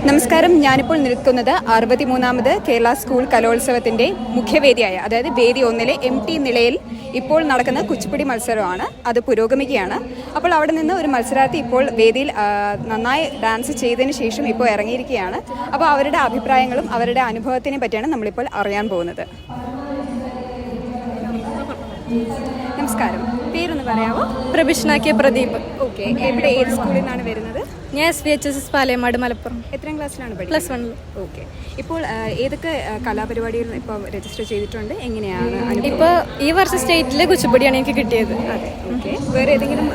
നമസ്കാരം. ഞാനിപ്പോൾ നിൽക്കുന്നത് 63ാമത് കേരള സ്കൂൾ കലോത്സവത്തിൻ്റെ മുഖ്യവേദിയായ അതായത് വേദി 1-ലെ MT നിലയിൽ ഇപ്പോൾ നടക്കുന്ന കുച്ചിപ്പുടി മത്സരമാണ്. അത് പുരോഗമിക്കുകയാണ്. അപ്പോൾ അവിടെ നിന്ന് ഒരു മത്സരാർത്ഥി ഇപ്പോൾ വേദിയിൽ നന്നായി ഡാൻസ് ചെയ്തതിന് ശേഷം ഇപ്പോൾ ഇറങ്ങിയിരിക്കുകയാണ്. അപ്പോൾ അവരുടെ അഭിപ്രായങ്ങളും അവരുടെ അനുഭവത്തിനെ പറ്റിയാണ് നമ്മളിപ്പോൾ അറിയാൻ പോകുന്നത്. നമസ്കാരം, പേരൊന്ന് പറയാമോ? പ്രഭിഷ്ണ കെ പ്രദീപ്. ഓക്കെ, എവിടെ ഏത് സ്കൂളിൽ നിന്നാണ് വരുന്നത്? ഞാൻ SVHS പാലയമാട് മലപ്പുറം. എത്രാം ക്ലാസ്സിലാണ് പഠിക്കുന്നത്? +1. ഓക്കെ, ഇപ്പോൾ ഏതൊക്കെ കലാപരിപാടികൾ ഇപ്പോൾ രജിസ്റ്റർ ചെയ്തിട്ടുണ്ട്? എങ്ങനെയാണ് ഇപ്പോൾ ഈ വർഷം സ്റ്റേറ്റിലെ കുച്ചിപ്പുടിയാണ് എനിക്ക് കിട്ടിയത്. അതെ, ഓക്കെ. വേറെ ഏതെങ്കിലും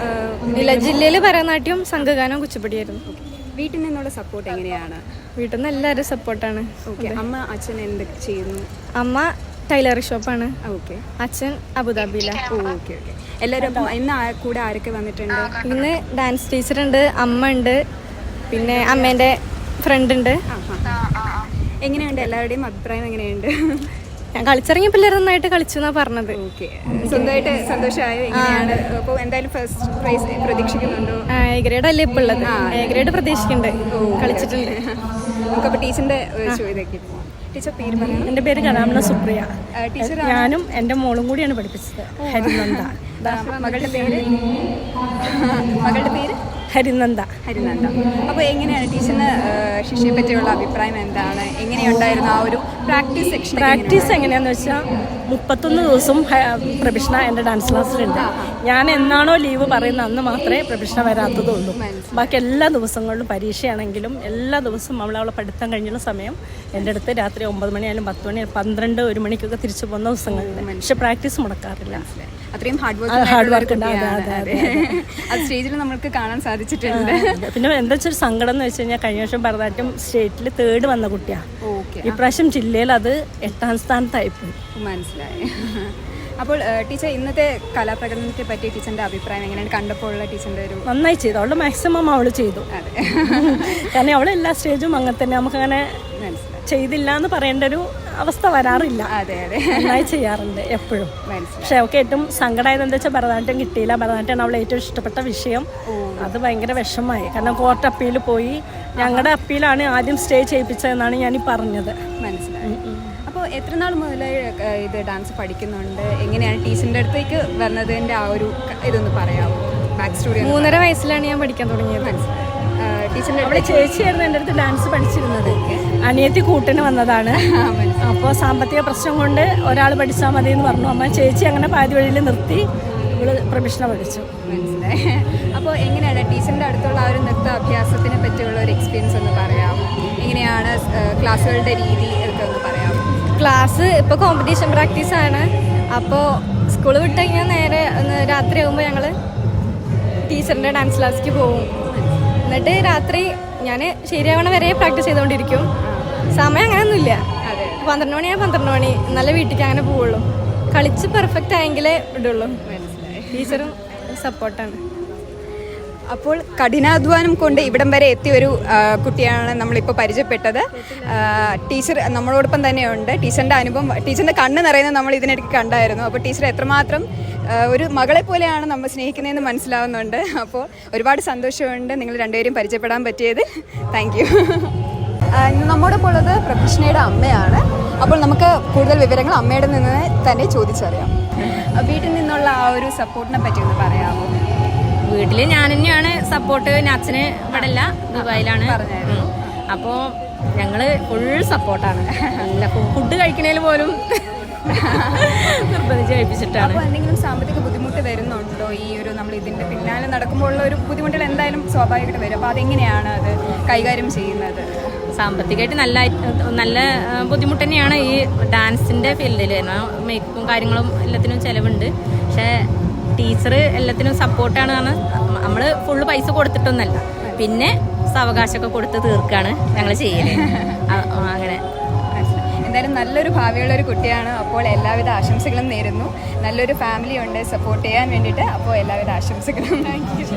ഇല്ല, ജില്ലയിൽ ഭരതനാട്യം, സംഘഗാനം, കുച്ചിപ്പുടിയായിരുന്നു. വീട്ടിൽ നിന്നുള്ള സപ്പോർട്ട് എങ്ങനെയാണ്? വീട്ടിൽ നിന്ന് എല്ലാവരും സപ്പോർട്ടാണ്. ഓക്കെ, അമ്മ അച്ഛൻ എന്തൊക്കെ ചെയ്യുന്നു? അമ്മ ടൈലറിംഗ് ഷോപ്പാണ്. ഓക്കെ, അച്ഛൻ അബുദാബിയിലാണ്. Okay okay. എല്ലാവരും ഇന്ന് കൂടെ ആരൊക്കെ വന്നിട്ടുണ്ട്? ഇന്ന് ഡാൻസ് ടീച്ചറുണ്ട്, അമ്മ ഉണ്ട്, പിന്നെ അമ്മേൻ്റെ ഫ്രണ്ട് ഉണ്ട്. എങ്ങനെയുണ്ട്? എല്ലാവരുടെയും അഭിപ്രായം എങ്ങനെയുണ്ട്? ഞാൻ കളിച്ചിറങ്ങിയ പിള്ളേർ നന്നായിട്ട് കളിച്ചു എന്നാണ് പറഞ്ഞത്. ഓക്കെ, സ്വന്തമായിട്ട് സന്തോഷമായോ? എങ്ങനെയാണ്? അപ്പോൾ എന്തായാലും ഫസ്റ്റ് പ്രൈസ് പ്രതീക്ഷിക്കുന്നുണ്ടോ? A ഗ്രേഡ് അല്ലേ ഇപ്പോൾ ഉള്ളത്? A ഗ്രേഡ് പ്രതീക്ഷിക്കുന്നുണ്ട്. കളിച്ചിട്ടുണ്ട്. നമുക്കപ്പോൾ ടീച്ചറിൻ്റെ ചോദ്യമൊക്കെ. ടീച്ചർ പേര് പറയാം. എൻ്റെ പേര് കലാമണ സുപ്രിയ. ടീച്ചർ ഞാനും എൻ്റെ മോളും കൂടിയാണ് പഠിപ്പിച്ചത്. ഹരിനന്ദ. മകളുടെ പേര് ഹരിനന്ദ. ഹരിനന്ദ. അപ്പോൾ എങ്ങനെയാണ് ടീച്ചറിന് ശിക്ഷയെ പറ്റിയുള്ള അഭിപ്രായം എന്താണ്? എങ്ങനെയുണ്ടായിരുന്നു ആ ഒരു പ്രാക്ടീസ് സെക്ഷൻ? പ്രാക്ടീസ് എങ്ങനെയാണെന്ന് വെച്ചാൽ 31 ദിവസം പ്രഭിഷ്ണ എൻ്റെ ഡാൻസ് ക്ലാസ്സിലുണ്ട്. ഞാൻ എന്നാണോ ലീവ് പറയുന്നത് അന്ന് മാത്രമേ പ്രഭിഷ്ണ വരാത്തതുള്ളൂ. ബാക്കി എല്ലാ ദിവസങ്ങളിലും പരീക്ഷയാണെങ്കിലും എല്ലാ ദിവസവും അവളെ പഠിത്തം കഴിഞ്ഞുള്ള സമയം എൻ്റെ അടുത്ത് രാത്രി 9 മണിയായാലും 10 മണി 12 1 മണിക്കൊക്കെ തിരിച്ചു പോകുന്ന ദിവസങ്ങളുണ്ട്. പക്ഷെ പ്രാക്ടീസ് മുടക്കാറില്ല. അത്രയും ഹാർഡ് വർക്ക് ഉണ്ട്. അത് സ്റ്റേജിൽ നമുക്ക് കാണാൻ സാധിച്ചിട്ടുണ്ട്. പിന്നെ എന്താ വെച്ചാൽ സങ്കടം എന്ന് വെച്ച് കഴിഞ്ഞാൽ കഴിഞ്ഞ വർഷം ഭരതനാട്യം സ്റ്റേറ്റിൽ 3rd വന്ന കുട്ടിയാണ്. ഇപ്രാവശ്യം ജില്ലയിൽ അത് 8ാം സ്ഥാനത്തായിപ്പോയി. മനസ്സിലായി. അപ്പോൾ ടീച്ചർ ഇന്നത്തെ കലാപ്രകടനത്തെ പറ്റി ടീച്ചറിന്റെ അഭിപ്രായം എങ്ങനെയാണ്? കണ്ടപ്പോൾ ഉള്ള ടീച്ചറിന്റെ ഒരു നന്നായി ചെയ്തു. അവളുടെ മാക്സിമം അവൾ ചെയ്തു. കാരണം അവൾ എല്ലാ സ്റ്റേജും അങ്ങനെ തന്നെ നമുക്കങ്ങനെ ചെയ്തില്ല എന്ന് പറയേണ്ട ഒരു അവസ്ഥ വരാറില്ല. നന്നായി ചെയ്യാറുണ്ട് എപ്പോഴും. പക്ഷെ അവൾക്ക് ഏറ്റവും സങ്കടമായത് എന്താ വെച്ചാൽ ഭരതനാട്യം കിട്ടിയില്ല. ഭരതനാട്യമാണ് അവളെ ഏറ്റവും ഇഷ്ടപ്പെട്ട വിഷയം. അത് ഭയങ്കര വിഷമമായി. കാരണം കോർട്ട് അപ്പീൽ പോയി. ഞങ്ങളുടെ അപ്പീലാണ് ആദ്യം സ്റ്റേ ചെയ്യിപ്പിച്ചതെന്നാണ് ഞാൻ ഈ പറഞ്ഞത്. മനസ്സിലായി. അപ്പോൾ എത്ര നാൾ മുതൽ ഇത് ഡാൻസ് പഠിക്കുന്നുണ്ട്? എങ്ങനെയാണ് ടീച്ചറിൻ്റെ അടുത്തേക്ക് വന്നതിൻ്റെ ആ ഒരു ഇതൊന്ന് പറയാമോ? Back story. 3.5 വയസ്സിലാണ് ഞാൻ പഠിക്കാൻ തുടങ്ങിയത്. മനസ്സിലായി. ടീച്ചറിൻ്റെ അവളെ ചേച്ചിയായിരുന്നു എൻ്റെ അടുത്ത് ഡാൻസ് പഠിച്ചിരുന്നത്. അനിയത്തി കൂട്ടിന് വന്നതാണ്. അപ്പോൾ സാമ്പത്തിക പ്രശ്നം കൊണ്ട് ഒരാൾ പഠിച്ചാൽ മതി എന്ന് പറഞ്ഞു. അമ്മ ചേച്ചി അങ്ങനെ പാതി വഴിയിൽ നിർത്തി ഇവള് പ്രഭിഷ്ണ പഠിച്ചു. മനസ്സിലായി. അപ്പോൾ എങ്ങനെയാണ് ടീച്ചറിൻ്റെ അടുത്തുള്ള ആ ഒരു നൃത്ത അഭ്യാസത്തിനെ പറ്റിയുള്ള ഒരു എക്സ്പീരിയൻസ് ഒന്ന് പറയാം? എങ്ങനെയാണ് ക്ലാസ്സുകളുടെ രീതി ഒക്കെ ഒന്ന് പറയാം? ക്ലാസ് ഇപ്പോൾ കോമ്പറ്റീഷൻ പ്രാക്ടീസാണ്. അപ്പോൾ സ്കൂൾ വിട്ട് കഴിഞ്ഞാൽ നേരെ രാത്രി ആകുമ്പോൾ ഞങ്ങൾ ടീച്ചറിൻ്റെ ഡാൻസ് ക്ലാസ്സിലേക്ക് പോകും. എന്നിട്ട് രാത്രി ഞാൻ ശരിയാവണ വരെ പ്രാക്ടീസ് ചെയ്തുകൊണ്ടിരിക്കും. സമയം അങ്ങനെയൊന്നുമില്ല. 12 മണിയാ 12 മണി. നല്ല വീട്ടിലേക്ക് അങ്ങനെ പോവുള്ളൂ. കളിച്ച് പെർഫെക്റ്റ് ആയെങ്കിലേ ഇടുള്ളൂ. ടീച്ചറും സപ്പോർട്ടാണ്. അപ്പോൾ കഠിനാധ്വാനം കൊണ്ട് ഇവിടം വരെ എത്തിയ ഒരു കുട്ടിയാണ് നമ്മളിപ്പോൾ പരിചയപ്പെട്ടത്. ടീച്ചർ നമ്മളോടൊപ്പം തന്നെയുണ്ട്. ടീച്ചറിൻ്റെ അനുഭവം, ടീച്ചറിൻ്റെ കണ്ണ് നിറയുന്നത് നമ്മൾ ഇതിനിടയ്ക്ക് കണ്ടായിരുന്നു. അപ്പോൾ ടീച്ചർ എത്രമാത്രം ഒരു മകളെ പോലെയാണ് നമ്മൾ സ്നേഹിക്കുന്നതെന്ന് മനസ്സിലാവുന്നുണ്ട്. അപ്പോൾ ഒരുപാട് സന്തോഷമുണ്ട് നിങ്ങൾ രണ്ടുപേരും പരിചയപ്പെടാൻ പറ്റിയത്. Thank you. ഇന്ന് നമ്മോടൊപ്പം ഉള്ളത് പ്രഭിഷ്ണയുടെ അമ്മയാണ്. അപ്പോൾ നമുക്ക് കൂടുതൽ വിവരങ്ങൾ അമ്മയുടെ നിന്ന് തന്നെ ചോദിച്ചറിയാം. വീട്ടിൽ നിന്നുള്ള ആ ഒരു സപ്പോർട്ടിനെ പറ്റി ഒന്ന് പറയാമോ? വീട്ടിൽ ഞാൻ തന്നെയാണ് സപ്പോർട്ട്. അച്ഛന് ഇവിടെ അല്ല, ദുബായിലാണ്. അപ്പോൾ ഞങ്ങൾ ഫുൾ സപ്പോർട്ടാണ്. നല്ല ഫുഡ് കഴിക്കണേൽ പോലും നിർബന്ധിച്ച് കഴിപ്പിച്ചിട്ടാണ്. അപ്പോൾ എന്തെങ്കിലും സാമ്പത്തിക ബുദ്ധിമുട്ട് വരുന്നുണ്ടോ? ഈ ഒരു നമ്മൾ ഇതിൻ്റെ പിന്നാലെ നടക്കുമ്പോഴുള്ള ഒരു ബുദ്ധിമുട്ടുകൾ എന്തായാലും സ്വാഭാവികമായിട്ട് വരും. അപ്പോൾ അതെങ്ങനെയാണ് അത് കൈകാര്യം ചെയ്യുന്നത്? സാമ്പത്തികമായിട്ട് നല്ല ബുദ്ധിമുട്ട് തന്നെയാണ് ഈ ഡാൻസിൻ്റെ ഫീൽഡിൽ. മേക്കപ്പും കാര്യങ്ങളും എല്ലാത്തിനും ചിലവുണ്ട്. പക്ഷേ ടീച്ചർ എല്ലാത്തിനും സപ്പോർട്ടാണ്. കാരണം നമ്മൾ ഫുള്ള് പൈസ കൊടുത്തിട്ടൊന്നല്ല, പിന്നെ സാവകാശമൊക്കെ കൊടുത്ത് തീർക്കാണ് ഞങ്ങൾ ചെയ്യല്. അങ്ങനെ എന്തായാലും നല്ലൊരു ഭാവിയുള്ള ഒരു കുട്ടിയാണ്. അപ്പോൾ എല്ലാവിധ ആശംസകളും നേരുന്നു. നല്ലൊരു ഫാമിലി ഉണ്ട് സപ്പോർട്ട് ചെയ്യാൻ വേണ്ടിയിട്ട്. അപ്പോൾ എല്ലാവിധ ആശംസകളും. Thank you.